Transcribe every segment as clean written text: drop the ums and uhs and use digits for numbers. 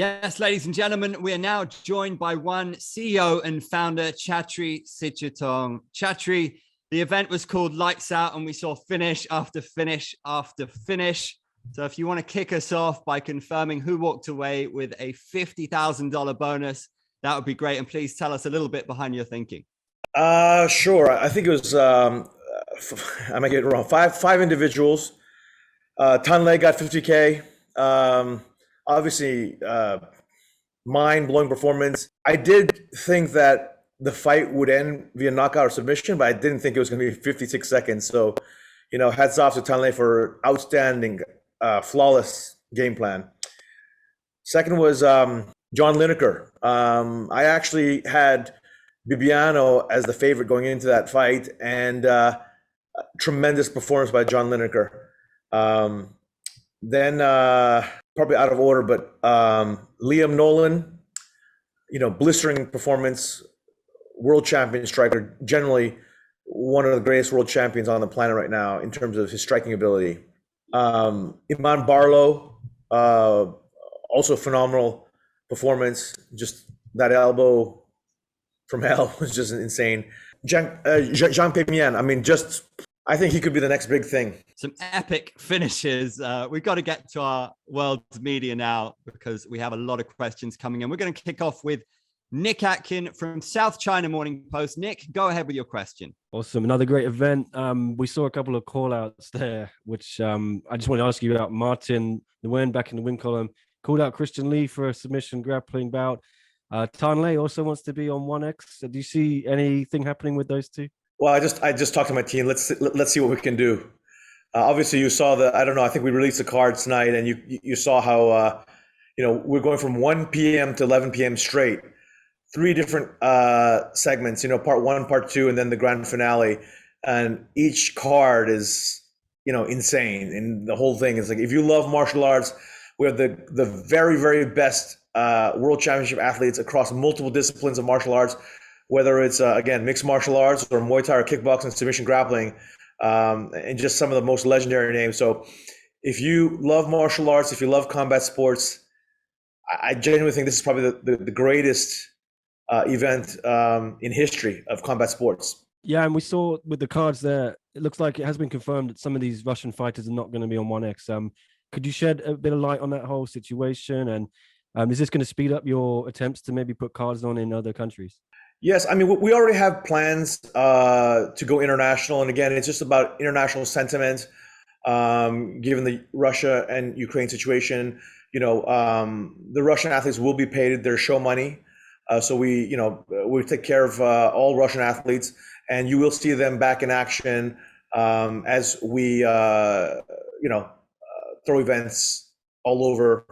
Yes, ladies and gentlemen, we are now joined by one CEO and founder, Chatri Sityodtong. Chatri, the event was called Lights Out, and we saw finish after finish after finish. So if you want to kick us off by confirming who walked away with a $50,000 bonus, that would be great. And please tell us a little bit behind your thinking. Sure. I think it was, I might get it wrong, five individuals. Tanlay got 50K. Obviously, mind-blowing performance. I did think that the fight would end via knockout or submission, but I didn't think it was going to be 56 seconds. So, hats off to Tanlay for outstanding, flawless game plan. Second was John Lineker. I actually had Bibiano as the favorite going into that fight, and tremendous performance by John Lineker. Then probably out of order, but Liam Nolan, blistering performance, world champion striker, generally one of the greatest world champions on the planet right now in terms of his striking ability. Iman Barlow, also phenomenal performance. Just that elbow from hell was just insane. Jean Pimien, I think he could be the next big thing. Some epic finishes. We've got to get to our world media now because we have a lot of questions coming in. We're going to kick off with Nick Atkin from South China Morning Post. Nick, go ahead with your question. Awesome. Another great event. We saw a couple of call-outs there, which I just want to ask you about. Martin Nguyen back in the win column called out Christian Lee for a submission grappling bout. Tanlay also wants to be on 1X. Do you see anything happening with those two? Well, I just talked to my team. Let's see what we can do. Obviously, you saw I think we released the cards tonight, and you saw how we're going from 1 p.m. to 11 p.m. straight, 3 different segments. Part 1, part 2, and then the grand finale. And each card is insane, and the whole thing is like, if you love martial arts, we have the very, very best world championship athletes across multiple disciplines of martial arts. Whether it's, again, mixed martial arts or Muay Thai or kickboxing, submission grappling, and just some of the most legendary names. So if you love martial arts, if you love combat sports, I genuinely think this is probably the greatest event in history of combat sports. Yeah, and we saw with the cards there, it looks like it has been confirmed that some of these Russian fighters are not going to be on 1X. Could you shed a bit of light on that whole situation? And is this going to speed up your attempts to maybe put cards on in other countries? Yes, I mean, we already have plans to go international. And again, it's just about international sentiment, given the Russia and Ukraine situation. The Russian athletes will be paid their show money. So we take care of all Russian athletes, and you will see them back in action as we, throw events all over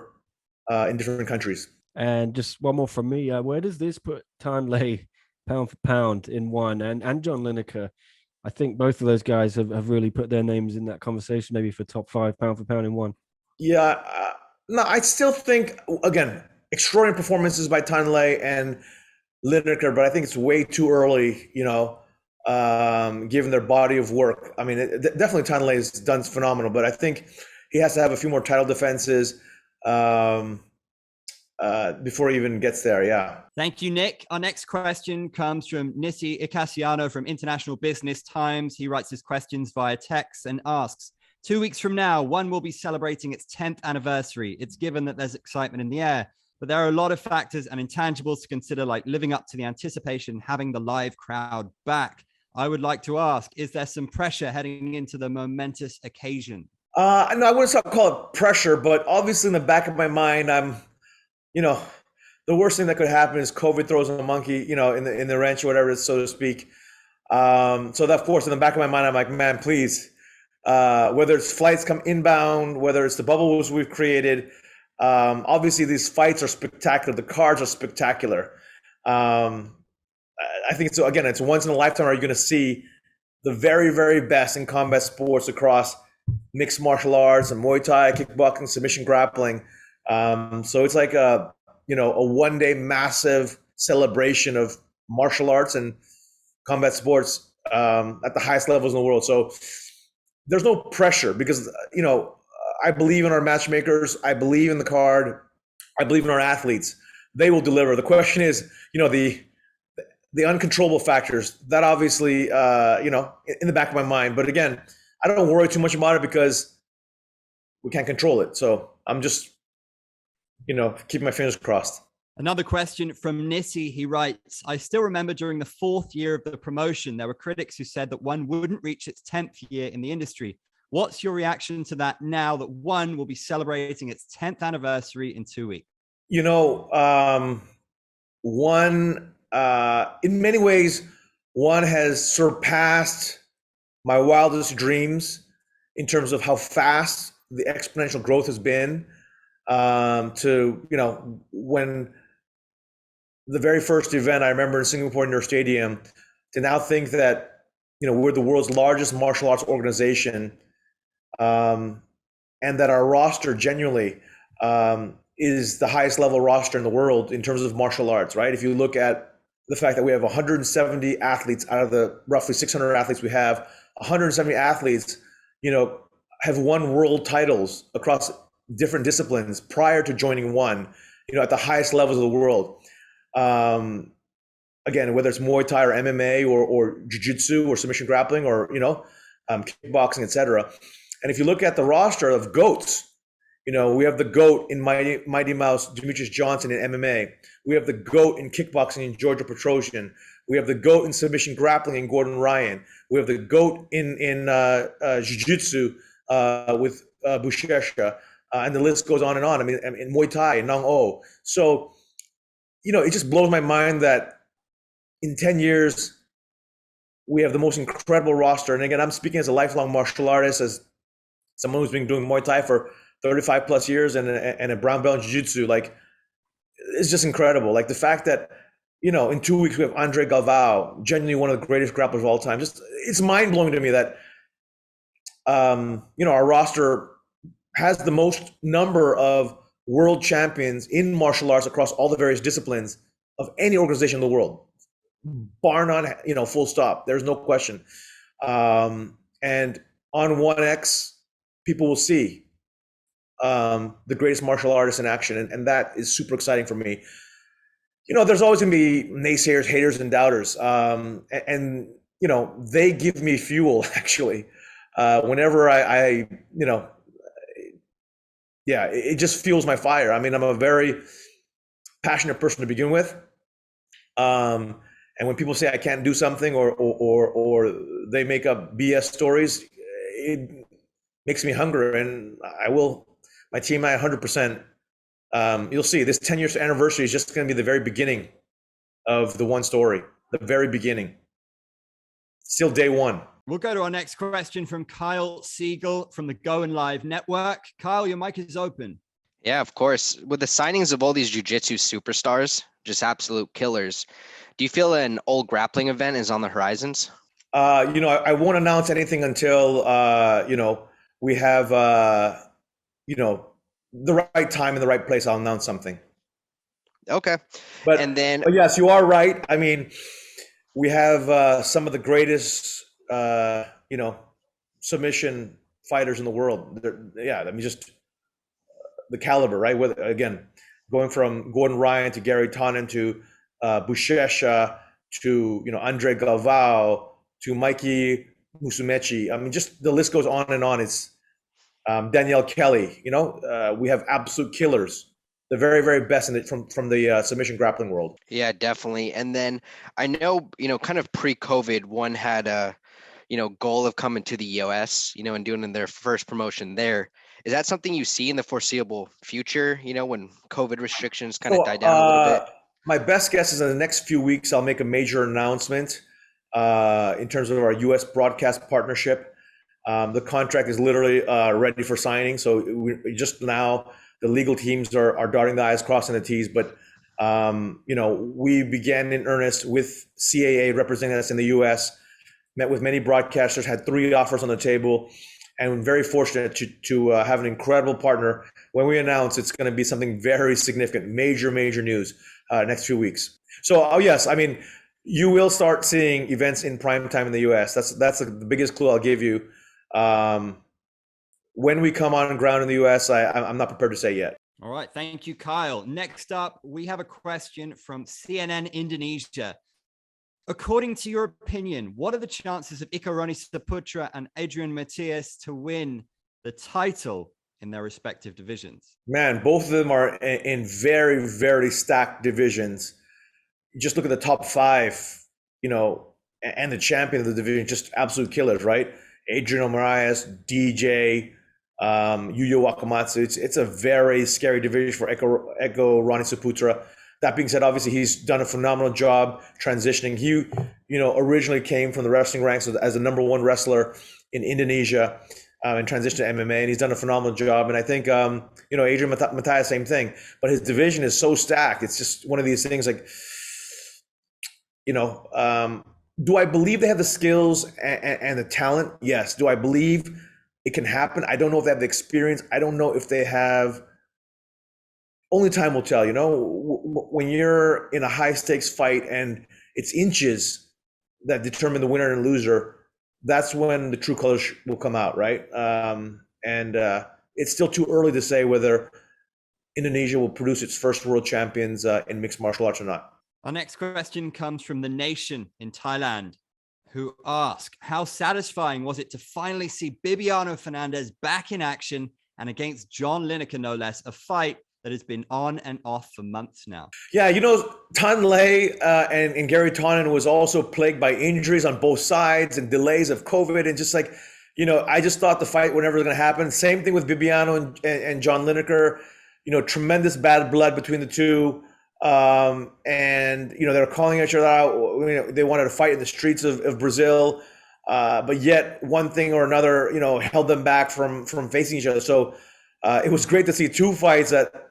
in different countries. And just one more from me. Where does this put Tanlay pound for pound in one, and John Lineker? I think both of those guys have really put their names in that conversation, maybe for top 5 pound for pound in one. Yeah, no, I still think, again, extraordinary performances by Tanlay and Lineker, but I think it's way too early, given their body of work. I mean, definitely Tanlay has done phenomenal, but I think he has to have a few more title defenses before he even gets there. Yeah. Thank you, Nick. Our next question comes from Nissi Icasiano from International Business Times. He writes his questions via text and asks, 2 weeks from now, ONE will be celebrating its 10th anniversary. It's given that there's excitement in the air, but there are a lot of factors and intangibles to consider, like living up to the anticipation, having the live crowd back. I would like to ask, is there some pressure heading into the momentous occasion? No, I wouldn't call it pressure, but obviously in the back of my mind, I'm, the worst thing that could happen is COVID throws a monkey, in the wrench or whatever, so to speak. So that, of course, in the back of my mind, I'm like, man, please, whether it's flights come inbound, whether it's the bubbles we've created, obviously these fights are spectacular. The cards are spectacular. I think it's once in a lifetime are you going to see the very, very best in combat sports across mixed martial arts and Muay Thai, kickboxing, submission grappling. So it's like a one-day massive celebration of martial arts and combat sports at the highest levels in the world. So there's no pressure because, I believe in our matchmakers. I believe in the card. I believe in our athletes. They will deliver. The question is, the uncontrollable factors that obviously, in the back of my mind. But again, I don't worry too much about it because we can't control it. So I'm just, keeping my fingers crossed. Another question from Nissi. He writes, I still remember during the 4th year of the promotion, there were critics who said that one wouldn't reach its 10th year in the industry. What's your reaction to that now that one will be celebrating its 10th anniversary in 2 weeks? One, in many ways, one has surpassed my wildest dreams in terms of how fast the exponential growth has been. When the very first event I remember in Singapore Indoor Stadium, to now think that, we're the world's largest martial arts organization, and that our roster genuinely is the highest level roster in the world in terms of martial arts, right? If you look at the fact that we have 170 athletes out of the roughly 600 athletes we have, 170 athletes, have won world titles across different disciplines prior to joining one, at the highest levels of the world. Again, whether it's Muay Thai or MMA or Jiu-Jitsu or submission grappling or, kickboxing, etc. And if you look at the roster of GOATs, we have the GOAT in Mighty Mouse, Demetrius Johnson in MMA. We have the GOAT in kickboxing in Giorgio Petrosian. We have the GOAT in submission grappling in Gordon Ryan. We have the GOAT in Jiu-Jitsu with Bushesha. And the list goes on and on. I mean, in Muay Thai, Nang O. So, it just blows my mind that in 10 years, we have the most incredible roster. And again, I'm speaking as a lifelong martial artist, as someone who's been doing Muay Thai for 35 plus years and a brown belt in Jiu-Jitsu. Like, it's just incredible. Like the fact that, in 2 weeks we have Andre Galvao, genuinely one of the greatest grapplers of all time. Just, it's mind blowing to me that, our roster has the most number of world champions in martial arts across all the various disciplines of any organization in the world, bar none, full stop. There's no question. And on 1X, people will see the greatest martial artists in action. And that is super exciting for me. There's always going to be naysayers, haters, and doubters. And they give me fuel, actually. Whenever it just fuels my fire. I mean, I'm a very passionate person to begin with. And when people say I can't do something or they make up BS stories, it makes me hungry, and I will. My team, I 100%. You'll see this 10 years anniversary is just going to be the very beginning of the one story, the very beginning. Still day one. We'll go to our next question from Kyle Siegel from the Going Live Network. Kyle, your mic is open. Yeah, of course. With the signings of all these jiu-jitsu superstars, just absolute killers, do you feel an old grappling event is on the horizons? I won't announce anything until, we have, the right time and the right place. I'll announce something. Okay. But yes, you are right. I mean, we have some of the greatest, submission fighters in the world. Just the caliber, right? With, again, going from Gordon Ryan to Gary Tonin to Bushesha to, Andre Galvao to Mikey Musumeci. I mean, just the list goes on and on. It's Danielle Kelly. We have absolute killers, the very, very best from the submission grappling world. Yeah, definitely. And then I know, kind of pre-COVID, one had a, goal of coming to the US, and doing their first promotion there. Is that something you see in the foreseeable future, when COVID restrictions kind of die down a little bit? My best guess is in the next few weeks, I'll make a major announcement in terms of our US broadcast partnership. The contract is literally ready for signing. So we just now, the legal teams are dotting the I's, crossing the T's. But, we began in earnest with CAA representing us in the US, met with many broadcasters, had 3 offers on the table, and we're very fortunate to have an incredible partner. When we announce, it's going to be something very significant, major news next few weeks. So, yes, I mean, you will start seeing events in prime time in the US. That's the biggest clue I'll give you. When we come on ground in the US, I'm not prepared to say yet. All right. Thank you, Kyle. Next up, we have a question from CNN Indonesia. According to your opinion, what are the chances of Iko Roni Saputra and Adrian Matias to win the title in their respective divisions? Man, both of them are in very, very stacked divisions. Just look at the top five, and the champion of the division, just absolute killers, right? Adrian Moraes, DJ, Yuya Wakamatsu. It's a very scary division for Eko Roni Saputra. That being said, obviously he's done a phenomenal job transitioning. He, originally came from the wrestling ranks as the number one wrestler in Indonesia and transitioned to MMA, and he's done a phenomenal job. And I think, Adrian Matias, same thing. But his division is so stacked. It's just one of these things like, do I believe they have the skills and the talent? Yes. Do I believe it can happen? I don't know if they have the experience. I don't know if they have. Only time will tell. When you're in a high stakes fight and it's inches that determine the winner and loser, that's when the true colors will come out, right? And it's still too early to say whether Indonesia will produce its first world champions in mixed martial arts or not. Our next question comes from The Nation in Thailand, who ask, how satisfying was it to finally see Bibiano Fernandez back in action and against John Lineker, no less, a fight that has been on and off for months now? Yeah, Tan Lei and Gary Tonin was also plagued by injuries on both sides and delays of COVID. And just like, I just thought the fight was never going to happen. Same thing with Bibiano and John Lineker, tremendous bad blood between the two. And they're calling each other out. They wanted to fight in the streets of Brazil, but yet one thing or another, held them back from facing each other. So it was great to see two fights that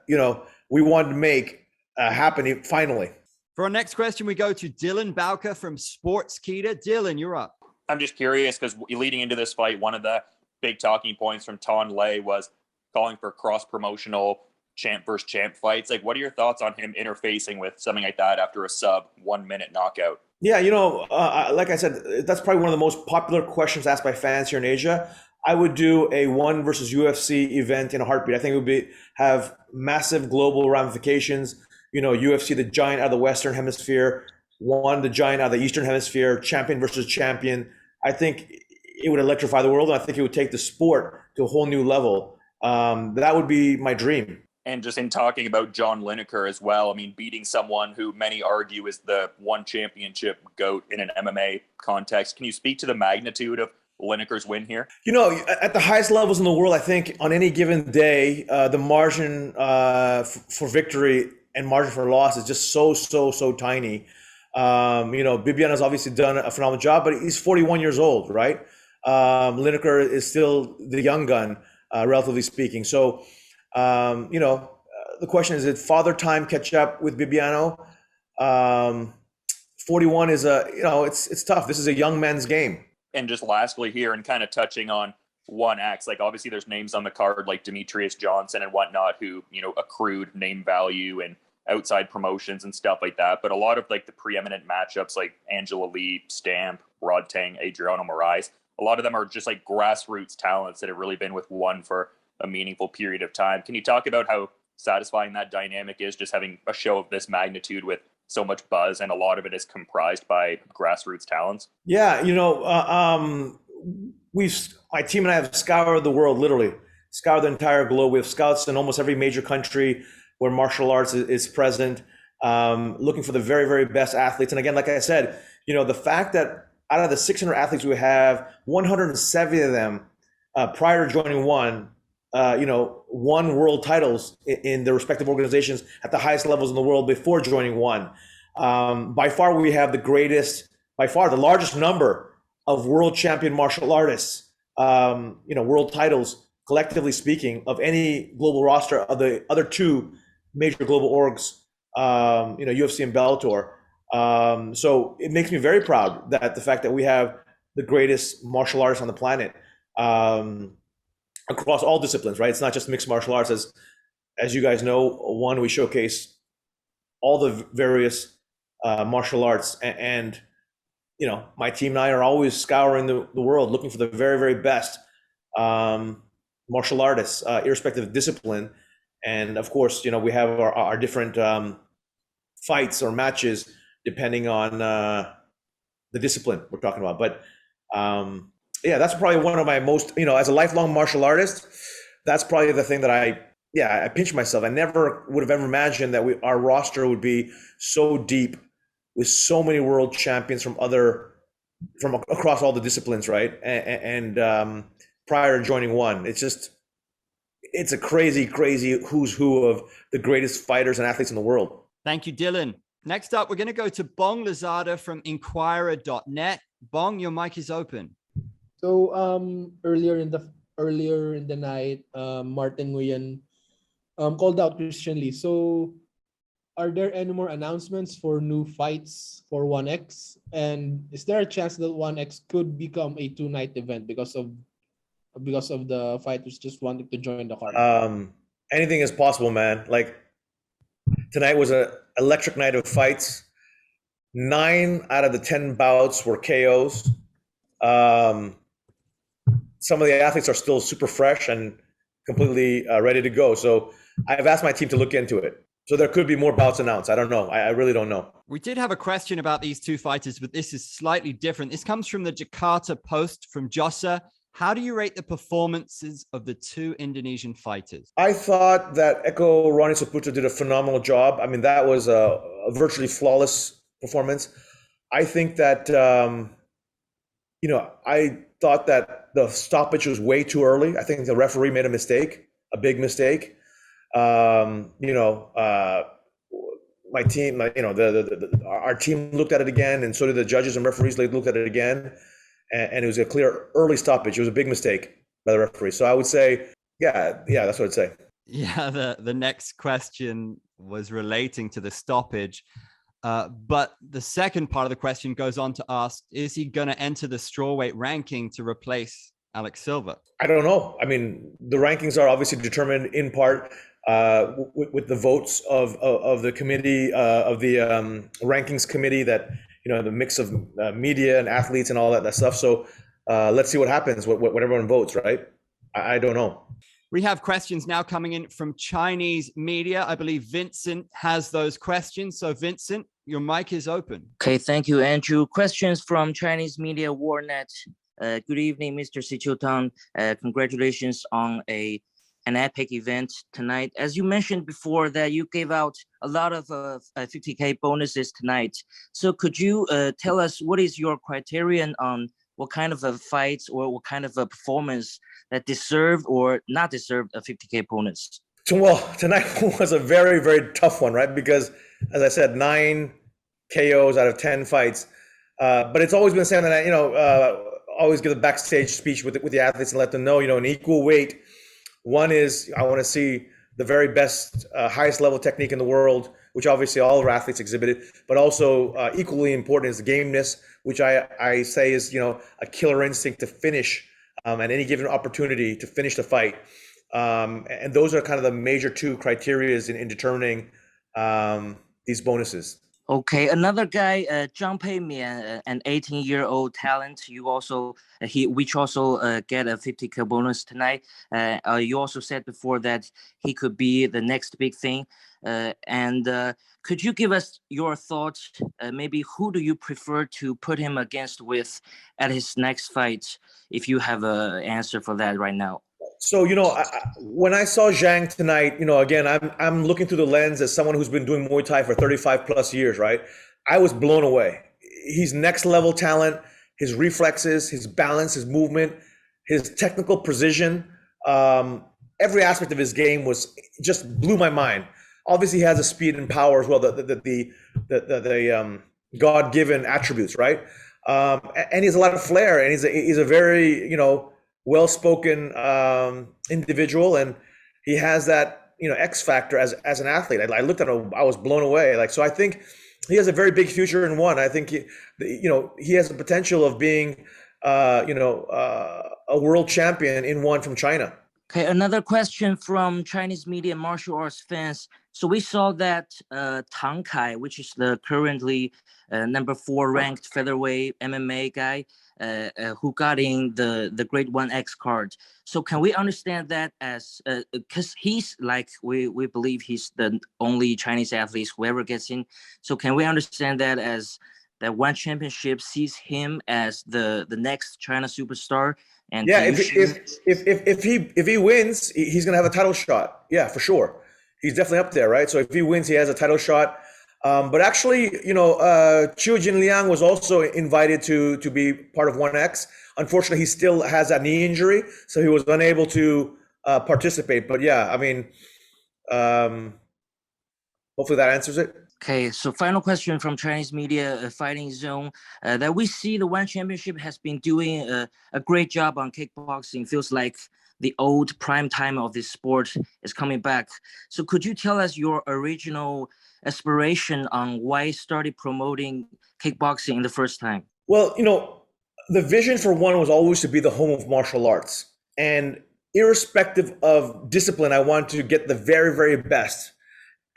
we wanted to make happen finally. For our next question, we go to Dylan Bowker from Sportskeeda. Dylan, you're up. I'm just curious because leading into this fight, one of the big talking points from Tan Lei was calling for cross-promotional champ versus champ fights. Like, what are your thoughts on him interfacing with something like that after a sub 1 minute knockout? Yeah, like I said, that's probably one of the most popular questions asked by fans here in Asia. I would do a ONE versus UFC event in a heartbeat. I think it would have massive global ramifications. UFC, the giant out of the Western Hemisphere, ONE, the giant out of the Eastern Hemisphere, champion versus champion. I think it would electrify the world, and I think it would take the sport to a whole new level. That would be my dream. And just in talking about John Lineker as well, I mean, beating someone who many argue is the one championship GOAT in an MMA context. Can you speak to the magnitude of Lineker's win here? At the highest levels in the world, I think on any given day, the margin for victory and margin for loss is just so tiny. Bibiano's obviously done a phenomenal job, but he's 41 years old, right? Lineker is still the young gun, relatively speaking. So, the question is, did father time catch up with Bibiano? 41 is it's tough. This is a young man's game. And just lastly here, and kind of touching on ONE X, like obviously there's names on the card like Demetrius Johnson and whatnot who, accrued name value and outside promotions and stuff like that. But a lot of like the preeminent matchups like Angela Lee, Stamp, Rod Tang, Adriano Moraes, a lot of them are just like grassroots talents that have really been with ONE for a meaningful period of time. Can you talk about how satisfying that dynamic is, just having a show of this magnitude with so much buzz and a lot of it is comprised by grassroots talents? Yeah, my team and I have scoured the world, literally scoured the entire globe. We have scouts in almost every major country where martial arts is present, looking for the very, very best athletes. And again, like I said, the fact that out of the 600 athletes we have, 170 of them prior to joining ONE, won world titles in their respective organizations at the highest levels in the world before joining ONE. By far, we have the largest number of world champion martial artists, world titles, collectively speaking, of any global roster of the other two major global orgs, UFC and Bellator. So it makes me very proud that the fact that we have the greatest martial artists on the planet, across all disciplines, right? It's not just mixed martial arts. As you guys know, ONE, we showcase all the various martial arts, and my team and I are always scouring the world looking for the very, very best martial artists, irrespective of discipline. And of course, we have our different fights or matches depending on the discipline we're talking about. But yeah, that's probably one of my most, as a lifelong martial artist, that's probably the thing that I pinch myself. I never would have ever imagined that our roster would be so deep with so many world champions from across all the disciplines, right? And prior to joining one, it's a crazy who's who of the greatest fighters and athletes in the world. Thank you, Dylan. Next up, we're going to go to Bong Lazada from Inquirer.net. Bong, your mic is open. So earlier in the night, Martin Nguyen called out Christian Lee. So are there any more announcements for new fights for 1X? And is there a chance that 1X could become a 2-night event because of the fighters just wanting to join the card? Anything is possible, man. Like, tonight was an electric night of fights. 9 out of the 10 bouts were KOs. Some of the athletes are still super fresh and completely ready to go. So I've asked my team to look into it. So there could be more bouts announced. I don't know. I really don't know. We did have a question about these two fighters, but this is slightly different. This comes from the Jakarta Post from Jossa. How do you rate the performances of the two Indonesian fighters? I thought that Eko Ronnie Saputra did a phenomenal job. I mean, that was a virtually flawless performance. I think that, I thought that the stoppage was way too early. I think the referee made a big mistake. My team, our team looked at it again, and so did the judges and referees. They looked at it again, and it was a clear early stoppage. It was a big mistake by the referee. So I would say, yeah, that's what I'd say. Yeah, the next question was relating to the stoppage. But the second part of the question goes on to ask, is he going to enter the strawweight ranking to replace Alex Silva? I don't know. I mean, the rankings are obviously determined in part with the votes of the committee, of the rankings committee that, the mix of media and athletes and all that stuff. So let's see what happens, what everyone votes, right? I don't know. We have questions now coming in from Chinese media. I believe Vincent has those questions. So Vincent, your mic is open. Okay, thank you, Andrew. Questions from Chinese media Warnet. Good evening, Mr. Sityodtong. Congratulations on an epic event tonight. As you mentioned before, that you gave out a lot of 50K bonuses tonight. So could you tell us what is your criterion on what kind of a fight or what kind of a performance that deserved or not deserved a 50K bonus? Well, tonight was a very, very tough one, right? Because, as I said, 9 KOs out of 10 fights. But it's always been said that I always give a backstage speech with the athletes and let them know, in equal weight, one is I want to see the very best, highest level technique in the world, which obviously all our athletes exhibited, but also equally important is the gameness, which I say is, a killer instinct to finish at any given opportunity to finish the fight. And those are kind of the major 2 criteria in determining these bonuses. Okay, another guy, Zhang Peimian, an 18-year-old talent. Which also get a 50K bonus tonight. You also said before that he could be the next big thing. And could you give us your thoughts? Maybe who do you prefer to put him against with at his next fight? If you have an answer for that right now. So, when I saw Zhang tonight, again, I'm looking through the lens as someone who's been doing Muay Thai for 35 plus years, right? I was blown away. He's next level talent, his reflexes, his balance, his movement, his technical precision, every aspect of his game just blew my mind. Obviously, he has the speed and power as well, the God-given attributes, right? And he has a lot of flair, and he's a very, well-spoken individual, and he has that X factor as an athlete. I looked at him, I was blown away. So I think he has a very big future in one. I think he has the potential of being a world champion in one from China. Okay, another question from Chinese media martial arts fans. So we saw that Tang Kai, which is the currently number 4 ranked featherweight MMA guy, who got in the grade 1X card. So can we understand that as, because he's like, we believe he's the only Chinese athlete who ever gets in. So can we understand that as that one championship sees him as the next China superstar? And yeah, if he wins, he's gonna have a title shot. Yeah, for sure. He's definitely up there, right? So if he wins, he has a title shot. But actually, Chiu Jinliang was also invited to be part of 1X. Unfortunately, he still has that knee injury, so he was unable to participate. But yeah, I mean, hopefully that answers it. Okay, so final question from Chinese media, Fighting Zone, that we see the One Championship has been doing a great job on kickboxing. Feels like the old prime time of this sport is coming back. So could you tell us your original aspiration on why you started promoting kickboxing in the first time? Well, the vision for One was always to be the home of martial arts. And irrespective of discipline, I wanted to get the very, very best.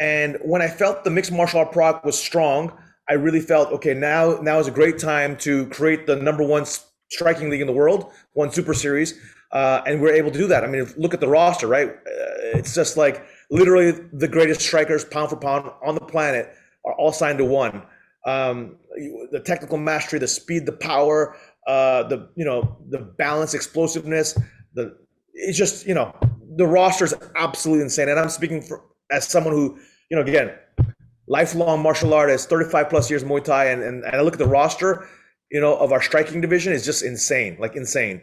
And when I felt the mixed martial art product was strong, I really felt, okay, now is a great time to create the #1 striking league in the world, One Super Series. And we're able to do that. I mean, look at the roster, right? It's just like literally the greatest strikers pound for pound on the planet are all signed to One. The technical mastery, the speed, the power, the balance, explosiveness, it's just, the roster is absolutely insane. And I'm speaking as someone who, again, lifelong martial artist, 35 plus years Muay Thai, and I look at the roster, of our striking division is just insane, like insane.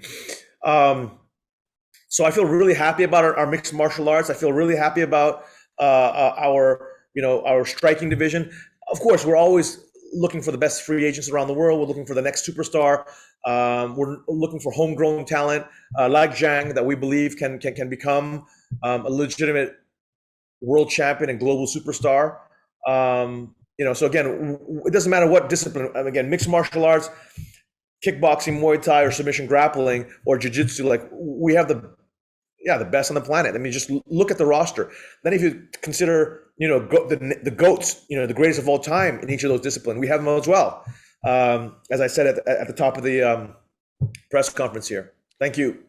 So I feel really happy about our mixed martial arts. I feel really happy about our striking division. Of course, we're always looking for the best free agents around the world. We're looking for the next superstar. We're looking for homegrown talent like Zhang that we believe can become a legitimate world champion and global superstar. So again, it doesn't matter what discipline. Again, mixed martial arts, kickboxing, Muay Thai, or submission grappling, or jiu-jitsu, like we have the best on the planet. I mean, just look at the roster. Then if you consider, the GOATs, the greatest of all time in each of those disciplines, we have them as well. As I said at the top of the press conference here. Thank you.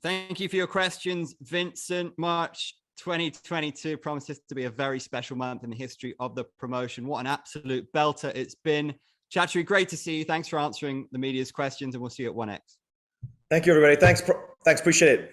Thank you for your questions, Vincent. March 2022 promises to be a very special month in the history of the promotion. What an absolute belter it's been. Chatri, great to see you. Thanks for answering the media's questions, and we'll see you at 1X. Thank you, everybody. Thanks. Appreciate it.